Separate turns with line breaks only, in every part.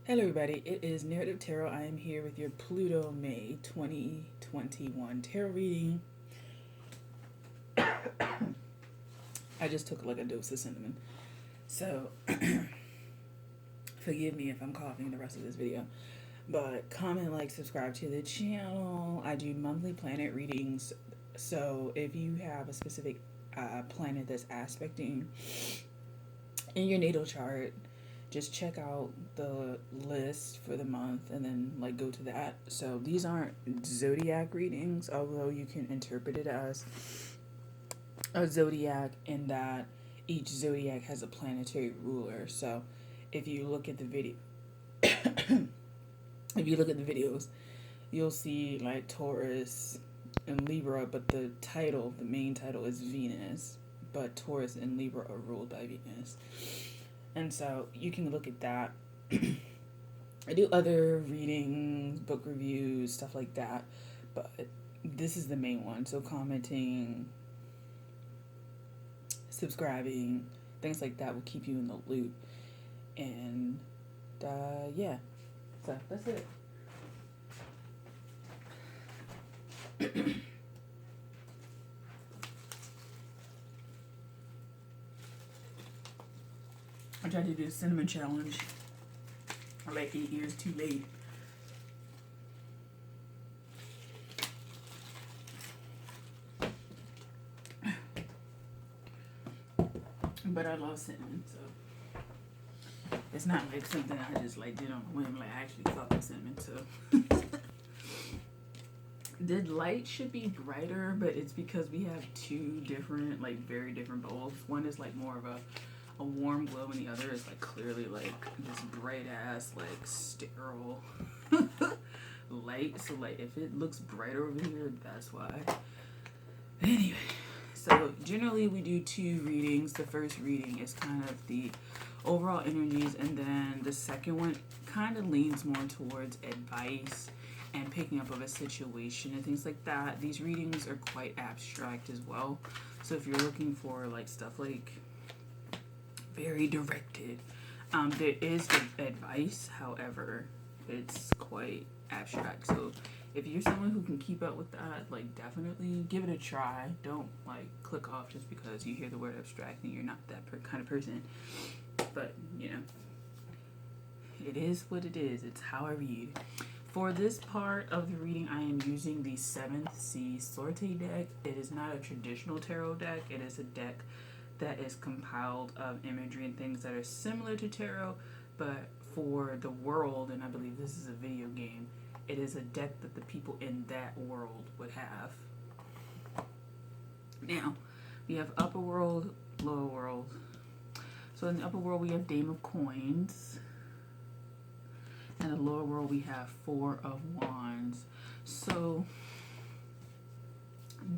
Hello, everybody. It is Narrative Tarot. I am here with your Pluto May 2021 tarot reading. I just took like a dose of cinnamon. So, forgive me if I'm coughing the rest of this video. But comment, like, subscribe to the channel. I do monthly planet readings. So, if you have a specific planet that's aspecting in your natal chart, just check out the list for the month and then like go to that. So these aren't zodiac readings, although you can interpret it as a zodiac in that each zodiac has a planetary ruler. So if you look at the video if you look at the videos, you'll see like Taurus and Libra, but the main title is Venus, but Taurus and Libra are ruled by Venus. And so you can look at that. I do other readings, book reviews, stuff like that, but this is the main one. So commenting, subscribing, things like that will keep you in the loop. And yeah, so that's it. I tried to do a cinnamon challenge like 8 years too late. But I love cinnamon, so it's not like something I just like did on a whim. Like I actually fuck with cinnamon, so the light should be brighter, but it's because we have two different, like very different bowls. One is like more of a warm glow, and the other is like clearly like this bright ass like sterile light. So like if it looks brighter over here, that's why. Anyway, so generally we do two readings. The first reading is kind of the overall energies, and then the second one kind of leans more towards advice and picking up of a situation and things like that. These readings are quite abstract as well. So if you're looking for like stuff like very directed, there is advice. However, it's quite abstract. So if you're someone who can keep up with that, like definitely give it a try. Don't like click off just because you hear the word abstract and you're not that kind of person. But you know, it is what it is. It's how I read. For this part of the reading, I am using the 7th Sea Sorte deck. It is not a traditional tarot deck. It is a deck that is compiled of imagery and things that are similar to tarot, but for the world, and I believe this is a video game, it is a deck that the people in that world would have. Now, we have upper world, lower world. So in the upper world, we have Dame of Coins. And the lower world, we have Four of Wands. So,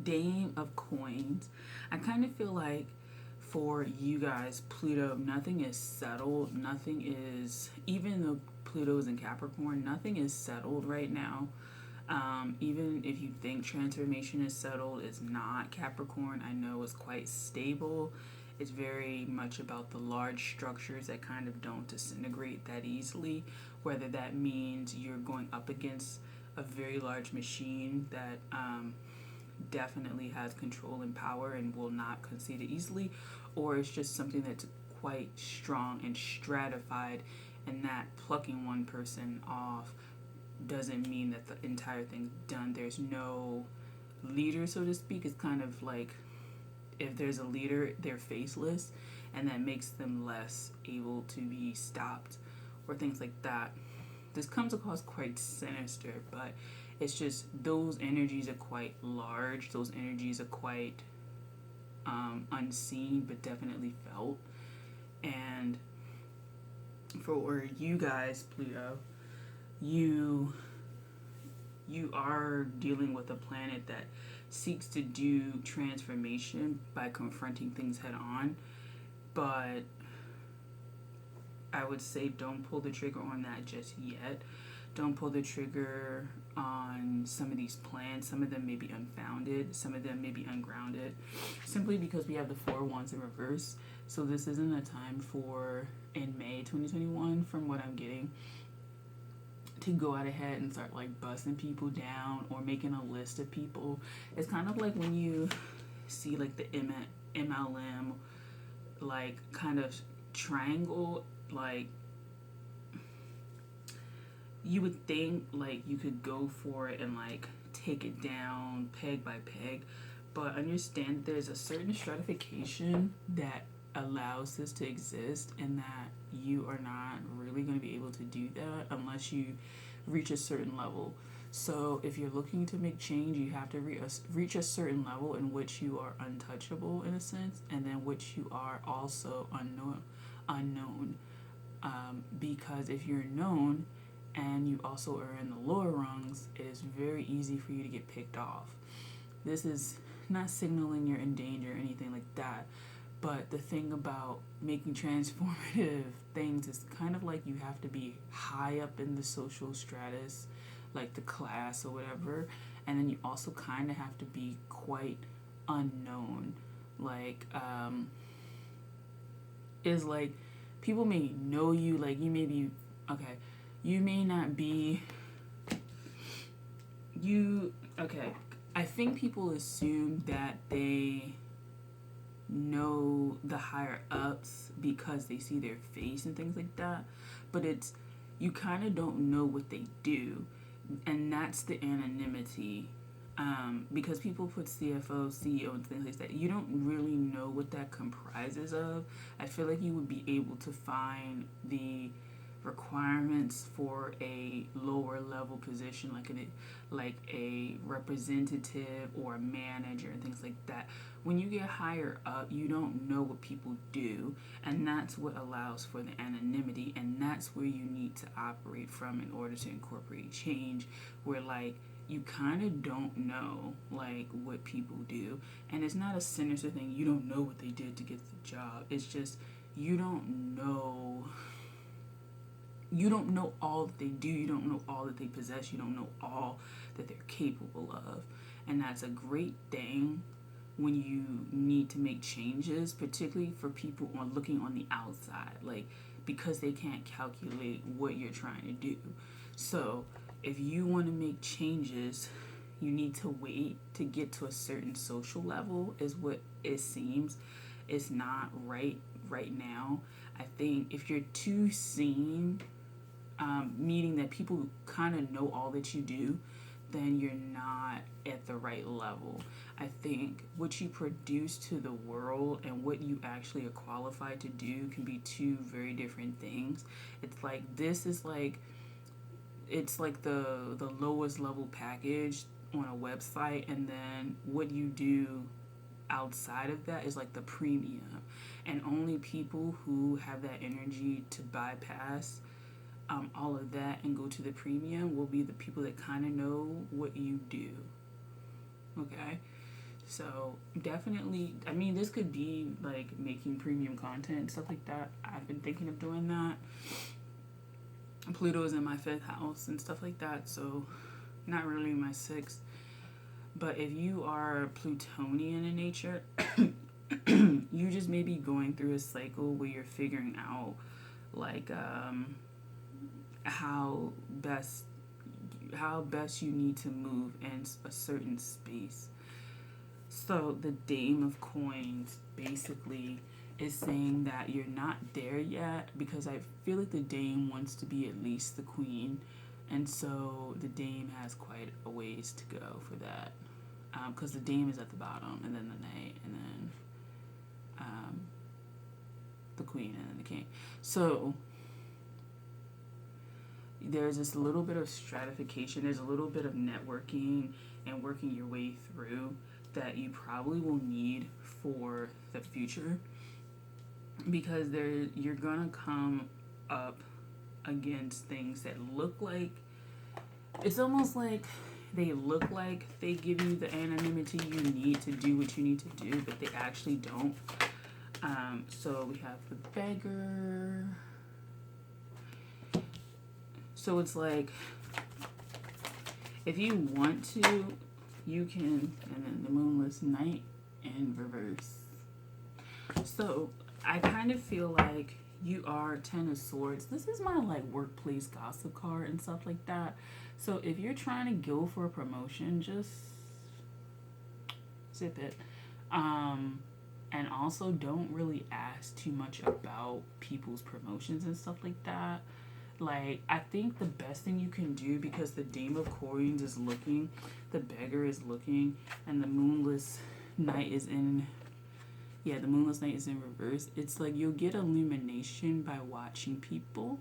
Dame of Coins, I kind of feel like for you guys, Pluto, nothing is settled. Nothing is, even though Pluto is in Capricorn, nothing is settled right now. Even if you think transformation is settled, it's not. Capricorn, I know, is quite stable. It's very much about the large structures that kind of don't disintegrate that easily, whether that means you're going up against a very large machine that definitely has control and power and will not concede it easily, or it's just something that's quite strong and stratified, and that plucking one person off doesn't mean that the entire thing's done. There's no leader, so to speak. It's kind of like if there's a leader, they're faceless, and that makes them less able to be stopped or things like that. This comes across quite sinister, but it's just those energies are quite large. Those energies are quite unseen, but definitely felt. And for you guys, Pluto, you are dealing with a planet that seeks to do transformation by confronting things head on, but I would say don't pull the trigger on that just yet. Don't pull the trigger on some of these plans. Some of them may be unfounded, some of them may be ungrounded, simply because we have the Four of Wands in reverse. So this isn't a time for, in May 2021, from what I'm getting, to go out ahead and start like busting people down or making a list of people. It's kind of like when you see like the MLM like kind of triangle, like you would think like you could go for it and like take it down peg by peg, but understand there's a certain stratification that allows this to exist, and that you are not really going to be able to do that unless you reach a certain level. So if you're looking to make change, you have to reach a certain level in which you are untouchable in a sense, and then which you are also unknown. Because if you're known and you also are in the lower rungs, it is very easy for you to get picked off. This is not signaling you're in danger or anything like that, but the thing about making transformative things is kind of like you have to be high up in the social stratus, like the class or whatever, and then you also kind of have to be quite unknown. Like, is like people may know you, like you may be, okay, you may not be, okay, I think people assume that they know the higher ups because they see their face and things like that, but it's, you kind of don't know what they do, and that's the anonymity. Because people put CFO, CEO, and things like that, you don't really know what that comprises of. I feel like you would be able to find the requirements for a lower level position, like a representative or a manager and things like that. When you get higher up, you don't know what people do, and that's what allows for the anonymity, and that's where you need to operate from in order to incorporate change, where like you kind of don't know like what people do, and it's not a sinister thing. You don't know what they did to get the job. It's just you don't know all that they do. You don't know all that they possess. You don't know all that they're capable of, and that's a great thing when you need to make changes, particularly for people on looking on the outside, like because they can't calculate what you're trying to do. So if you want to make changes, you need to wait to get to a certain social level, is what it seems. It's not right now. I think if you're too seen, meaning that people kind of know all that you do, then you're not at the right level. I think what you produce to the world and what you actually are qualified to do can be two very different things. It's like it's like the lowest level package on a website, and then what you do outside of that is like the premium, and only people who have that energy to bypass all of that and go to the premium will be the people that kind of know what you do. Okay, so definitely, I mean, this could be like making premium content and stuff like that. I've been thinking of doing that. Pluto is in my 5th house and stuff like that, so not really my 6th. But if you are Plutonian in nature, you just may be going through a cycle where you're figuring out like how best you need to move in a certain space. So the Dame of Coins basically is saying that you're not there yet, because I feel like the Dame wants to be at least the Queen, and so the Dame has quite a ways to go for that, because the Dame is at the bottom, and then the Knight, and then the Queen, and then the King. So there's this little bit of stratification, there's a little bit of networking and working your way through that you probably will need for the future, because you're gonna come up against things that look like, it's almost like they look like they give you the anonymity you need to do what you need to do, but they actually don't. So we have the Beggar. So it's like, if you want to, you can, and then the Moonless Knight in reverse. So I kind of feel like You are Ten of Swords. This is my like workplace gossip card and stuff like that. So if you're trying to go for a promotion, just zip it. Um, and also don't really ask too much about people's promotions and stuff like that. Like, I think the best thing you can do, because the Dame of Coins is looking, the Beggar is looking, and the Moonless Knight is in, yeah, the Moonless Knight is in reverse. It's like you'll get illumination by watching people.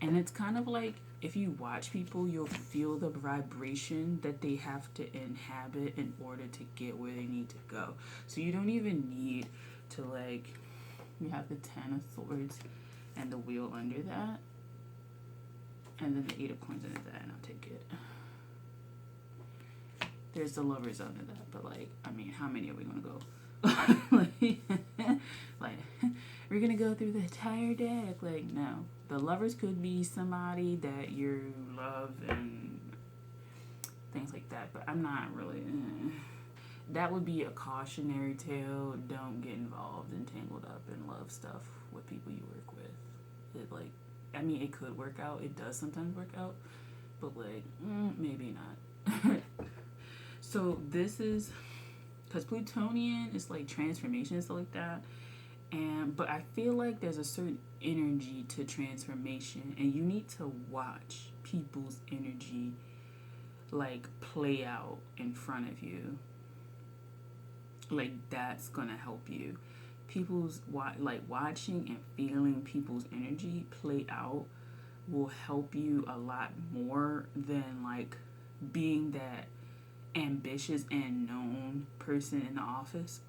And it's kind of like if you watch people, you'll feel the vibration that they have to inhabit in order to get where they need to go. So you don't even need to, like, you have the Ten of Swords and the Wheel under that. And then the Eight of Coins under that, and I'll take it. There's the Lovers under that, but like, I mean, how many are we gonna go? like, we're gonna go through the entire deck. Like, no. The Lovers could be somebody that you love and things like that, but I'm not really. That would be a cautionary tale. Don't get involved and tangled up in love stuff with people you work with. It like, I mean, it could work out. It does sometimes work out, but like, maybe not. So this is because Plutonian is like transformation and stuff like that, but I feel like there's a certain energy to transformation, and you need to watch people's energy like play out in front of you. Like, that's gonna help you. People's watching and feeling people's energy play out will help you a lot more than like being that ambitious and known person in the office.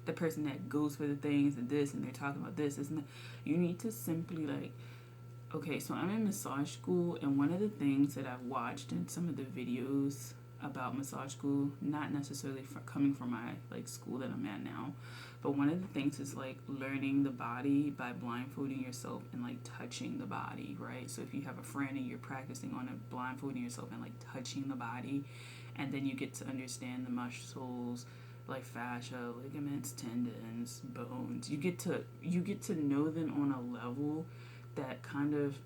The person that goes for the things and this, and they're talking about this, isn't it? You need to simply like, okay, so I'm in massage school, and one of the things that I've watched in some of the videos about massage school, not necessarily coming from my like school that I'm at now, but one of the things is like learning the body by blindfolding yourself and like touching the body, right? So if you have a friend and you're practicing on it, blindfolding yourself and like touching the body, and then you get to understand the muscles like fascia, ligaments, tendons, bones. You get to know them on a level that kind of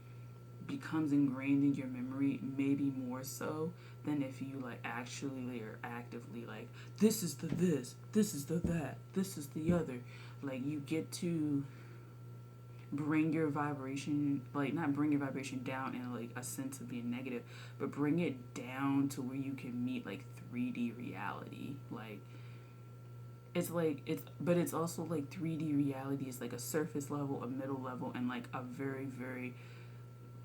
becomes ingrained in your memory, maybe more so than if you like actually or actively like, this is the this is the that, this is the other. Like, you get to bring your vibration, like not bring your vibration down in like a sense of being negative, but bring it down to where you can meet like 3D reality. Like, but it's also like 3D reality is like a surface level, a middle level, and like a very, very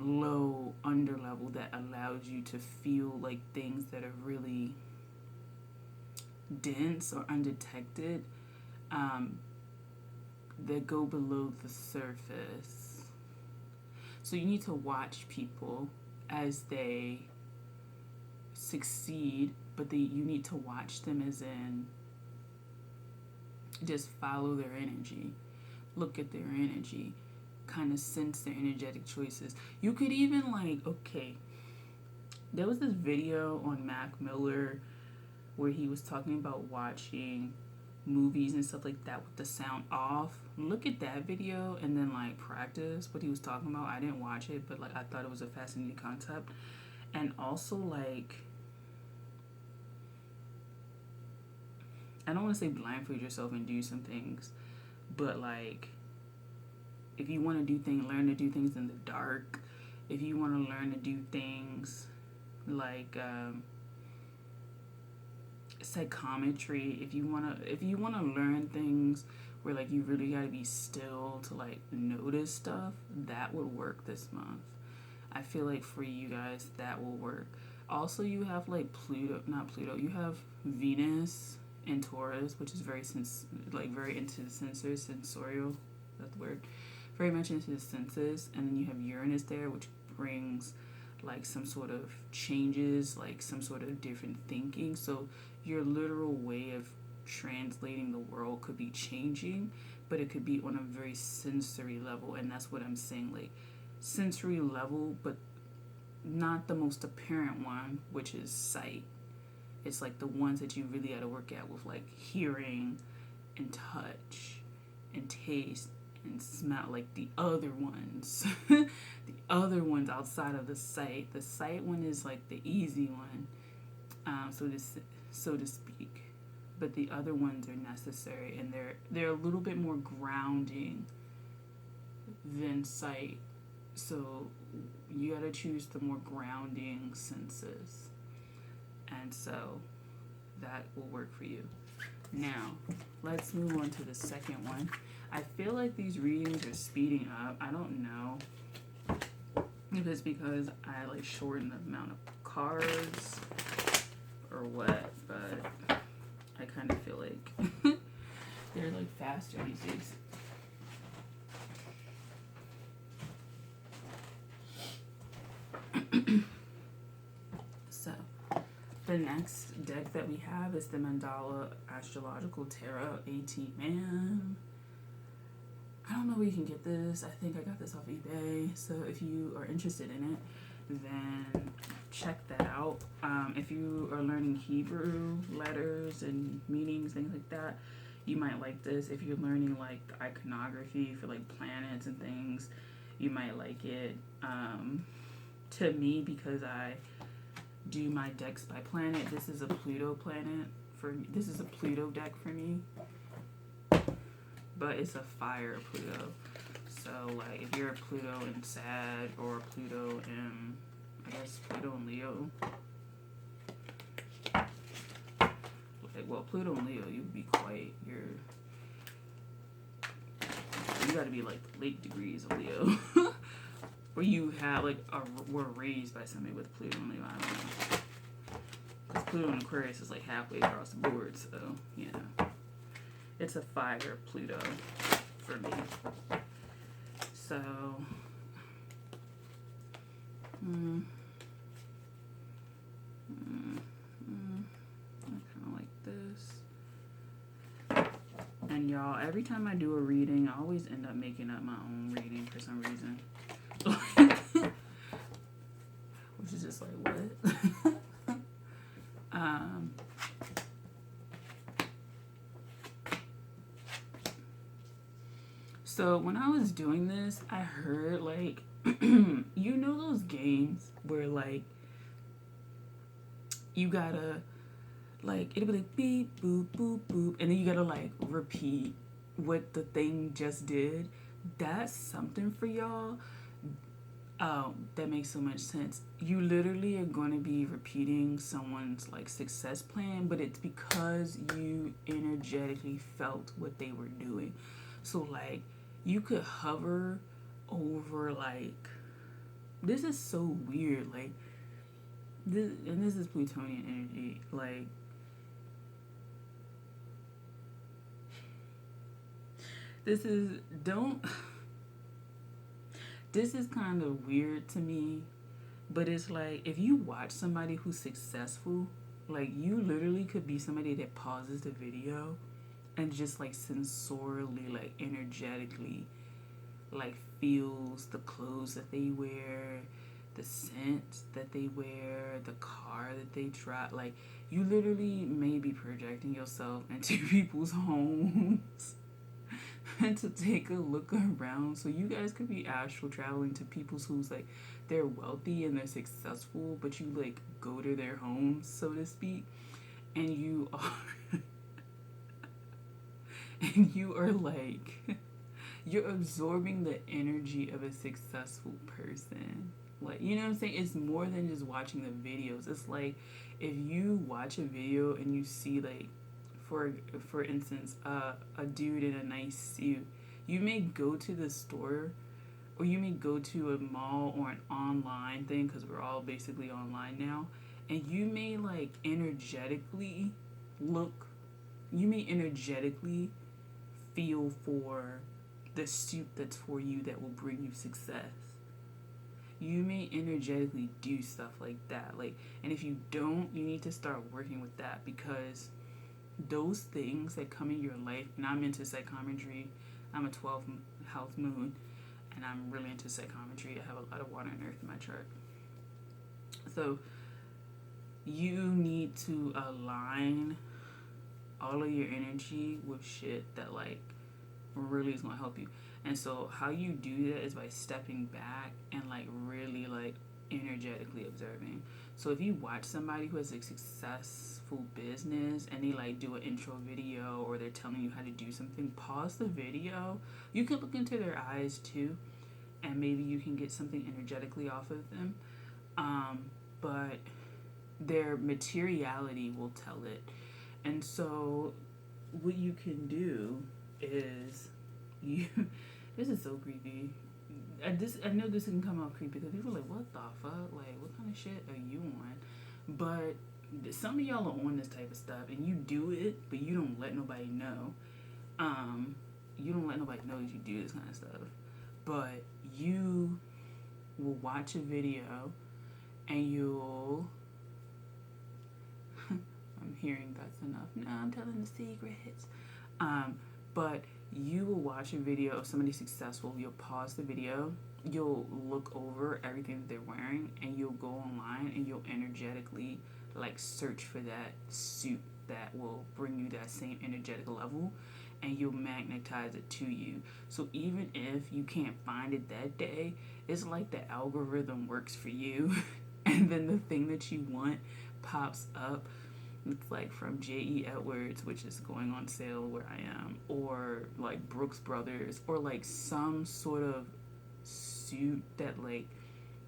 low under level that allows you to feel like things that are really dense or undetected, that go below the surface. So you need to watch people as they succeed, but you need to watch them as in just follow their energy, look at their energy, kind of sense their energetic choices. You could even like, okay, there was this video on Mac Miller where he was talking about watching movies and stuff like that with the sound off. Look at that video and then like practice what he was talking about. I didn't watch it, but like I thought it was a fascinating concept. And also, like, I don't want to say blindfold yourself and do some things, but like, if you want to do things, learn to do things in the dark. If you want to learn to do things like psychometry, if you want to learn things where like you really got to be still to like notice stuff, that would work this month. I feel like for you guys that will work. Also, you have like you have Venus in Taurus, which is very into the senses, sensorial, that's the word, very much into the senses. And then you have Uranus there, which brings like some sort of changes, like some sort of different thinking. So your literal way of translating the world could be changing, but it could be on a very sensory level. And that's what I'm saying, like sensory level, but not the most apparent one, which is sight. It's like the ones that you really got to work at with like hearing and touch and taste and smell like the other ones. The other ones outside of the sight. The sight one is like the easy one, so to speak. But the other ones are necessary, and they're a little bit more grounding than sight. So you gotta choose the more grounding senses, and so that will work for you. Now, let's move on to the second one. I feel like these readings are speeding up. I don't know if it's because I like shorten the amount of cards or what, but I kind of feel like they're like faster these days. So, the next deck that we have is the Mandala Astrological Tarot 18 Man. I don't know where you can get this. I think I got this off eBay. So if you are interested in it, then check that out. If you are learning Hebrew letters and meanings, things like that, you might like this. If you're learning like iconography for like planets and things, you might like it. To me, because I do my decks by planet, this is a Pluto planet for me. This is a Pluto deck for me, but it's a fire Pluto. So like if you're a Pluto in Sag or Pluto in, I guess Pluto in Leo, like, well, Pluto in Leo, you'd be quite, you gotta be like late degrees of Leo. Or you have like were raised by somebody with Pluto in Leo, I don't know. Because Pluto in Aquarius is like halfway across the board, so yeah. It's a fire Pluto for me. So, I kind of like this. And y'all, every time I do a reading, I always end up making up my own reading for some reason. Which is just like, what? So when I was doing this, I heard like, you know those games where like, you gotta, like, it'll be like beep, boop, boop, boop, and then you gotta like repeat what the thing just did. That's something for y'all. That makes so much sense. You literally are going to be repeating someone's like success plan, but it's because you energetically felt what they were doing. So like you could hover over like, this is so weird, like this, and this is Plutonian energy, like this is kind of weird to me, but it's like if you watch somebody who's successful, like you literally could be somebody that pauses the video and just like sensorially, like energetically, like feels the clothes that they wear, the scent that they wear, the car that they drive. Like you literally may be projecting yourself into people's homes and to take a look around. So you guys could be astral traveling to people who's like, they're wealthy and they're successful, but you like go to their homes, so to speak, and you are and you are like, you're absorbing the energy of a successful person. Like, you know what I'm saying? It's more than just watching the videos. It's like if you watch a video and you see like, for instance, a dude in a nice suit, you may go to the store or you may go to a mall or an online thing, because we're all basically online now, and you may like energetically feel for the suit that's for you that will bring you success. You may energetically do stuff like that, like, and if you don't, you need to start working with that, because those things that come in your life, and I'm into psychometry, I'm a 12th house moon, and I'm really into psychometry. I have a lot of water and earth in my chart. So you need to align all of your energy with shit that like really is gonna help you. And so how you do that is by stepping back and like really like energetically observing. So if you watch somebody who has a successful business and they like do an intro video or they're telling you how to do something, pause the video. You can look into their eyes too, and maybe you can get something energetically off of them. But their materiality will tell it. And so what you can do is you this is so creepy. I know this can come out creepy because people are like, what the fuck? Like, what kind of shit are you on? But some of y'all are on this type of stuff and you do it, but you don't let nobody know. You don't let nobody know that you do this kind of stuff. But you will watch a video and you'll I'm hearing that's enough. No, I'm telling the secrets. But you will watch a video of somebody successful. You'll pause the video. You'll look over everything that they're wearing, and you'll go online and you'll energetically like search for that suit that will bring you that same energetic level, and you'll magnetize it to you. So even if you can't find it that day, it's like the algorithm works for you, and then the thing that you want pops up. It's like from J.E. Edwards, which is going on sale where I am, or like Brooks Brothers, or like some sort of suit that like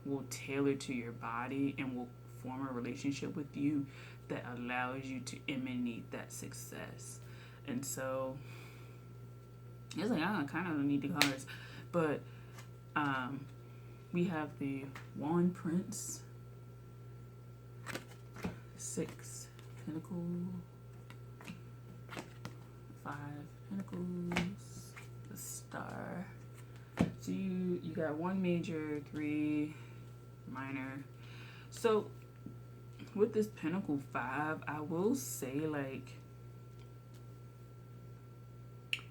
will tailor to your body and will form a relationship with you that allows you to emanate that success. And so it's like, I kind of need the cards, but we have the Wand Prince, 6 Pentacles, 5 Pentacles, the Star. So you got 1 major, 3 minor. So with this Pentacle 5, I will say like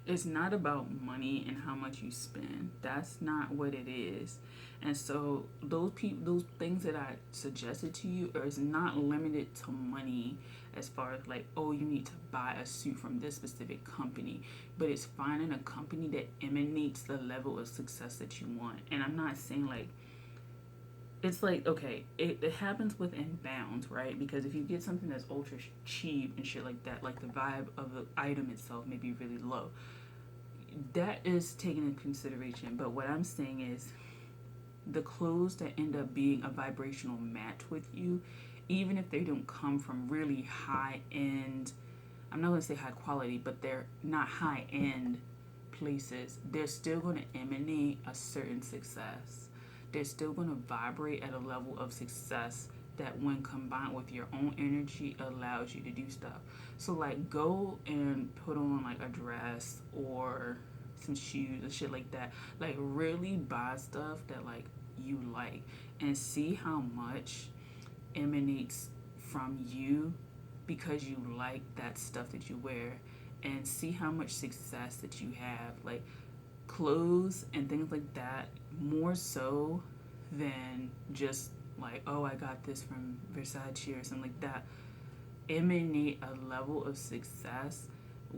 it's not about money and how much you spend. That's not what it is. And so those things that I suggested to you is not limited to money, as far as like, oh, you need to buy a suit from this specific company, but it's finding a company that emanates the level of success that you want. And I'm not saying like, it's like, okay, it happens within bounds, right? Because if you get something that's ultra cheap and shit like that, like the vibe of the item itself may be really low. That is taken into consideration. But what I'm saying is the clothes that end up being a vibrational match with you, even if they don't come from really high end, I'm not going to say high quality, but they're not high end places, they're still going to emanate a certain success. They're still going to vibrate at a level of success that when combined with your own energy allows you to do stuff. So like go and put on like a dress or some shoes and shit like that. Like really buy stuff that like you like and see how much emanates from you because you like that stuff that you wear, and see how much success that you have. Like clothes and things like that, more so than just like, oh, I got this from Versace or something like that, emanate a level of success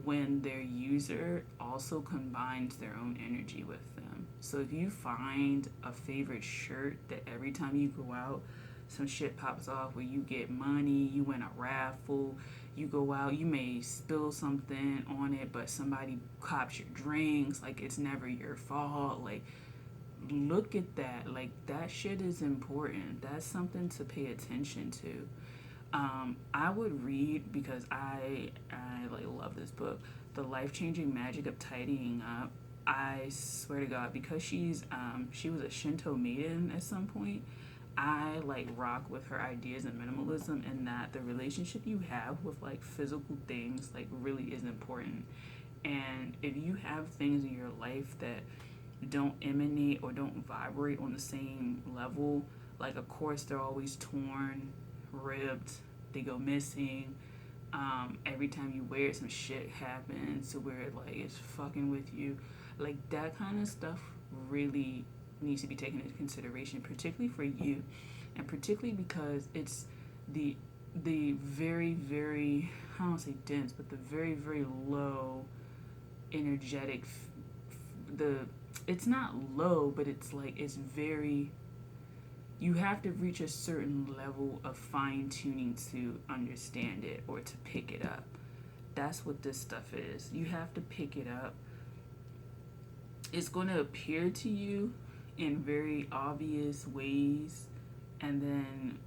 when their user also combines their own energy with them. So if you find a favorite shirt that every time you go out, some shit pops off where you get money, you win a raffle, you go out, you may spill something on it, but somebody cops your drinks, like it's never your fault. Like look at that. Like that shit is important. That's something to pay attention to. I would read, because I like love this book, The Life-Changing Magic of Tidying Up. I swear to God, because she was a Shinto maiden at some point, I like rock with her ideas and minimalism, and that the relationship you have with like physical things like really is important. And if you have things in your life that don't emanate or don't vibrate on the same level, like of course they're always torn, ripped, they go missing. Every time you wear it, some shit happens to where like it's fucking with you. Like that kind of stuff really needs to be taken into consideration, particularly for you, and particularly because it's the very, very, I don't want to say dense, but the very, very low energetic, the it's not low, but it's like it's very, you have to reach a certain level of fine tuning to understand it or to pick it up. That's what this stuff is. You have to pick it up. It's going to appear to you in very obvious ways, and then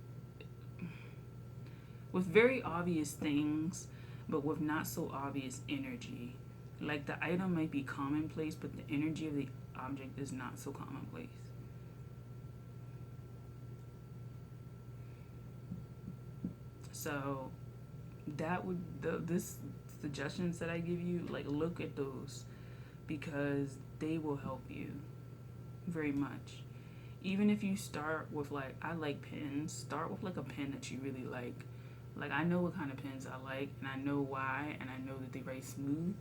with very obvious things, but with not so obvious energy. Like the item might be commonplace, but the energy of the object is not so commonplace. So that would this suggestions that I give you, like look at those because they will help you very much. Even if you start with like, I like pens, start with like a pen that you really like. Like I know what kind of pens I like and I know why and I know that they write smooth,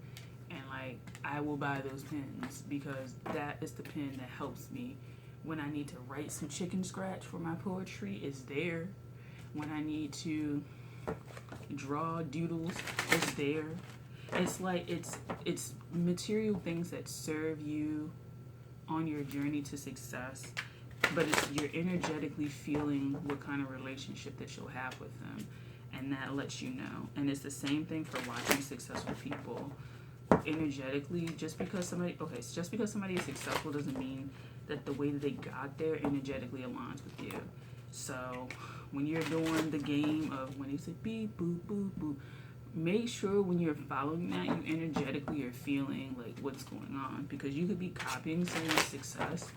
and like I will buy those pens because that is the pen that helps me when I need to write some chicken scratch for my poetry. Is there. When I need to draw doodles, it's there. It's like it's material things that serve you on your journey to success, but it's you're energetically feeling what kind of relationship that you'll have with them, and that lets you know. And it's the same thing for watching successful people. Energetically, just because somebody is successful doesn't mean that the way that they got there energetically aligns with you. So when you're doing the game of when they say beep boop boop boop, make sure when you're following that you energetically are feeling like what's going on, because you could be copying someone's success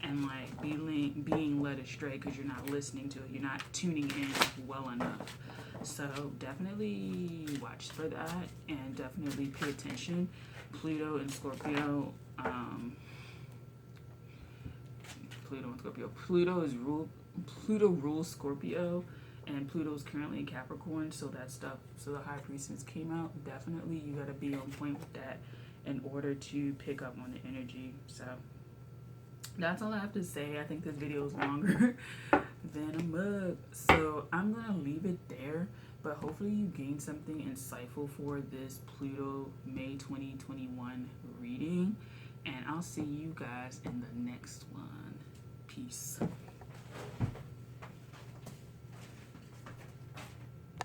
and like being led astray because you're not listening to it, you're not tuning in well enough. So definitely watch for that and definitely pay attention. Pluto and Scorpio, Pluto rules Scorpio, and Pluto's currently in Capricorn, so that stuff, so the High Priestess came out. Definitely you gotta be on point with that in order to pick up on the energy. So that's all I have to say. I think this video is longer than a mug, so I'm gonna leave it there, but hopefully you gained something insightful for this Pluto May 2021 reading, and I'll see you guys in the next one. Peace.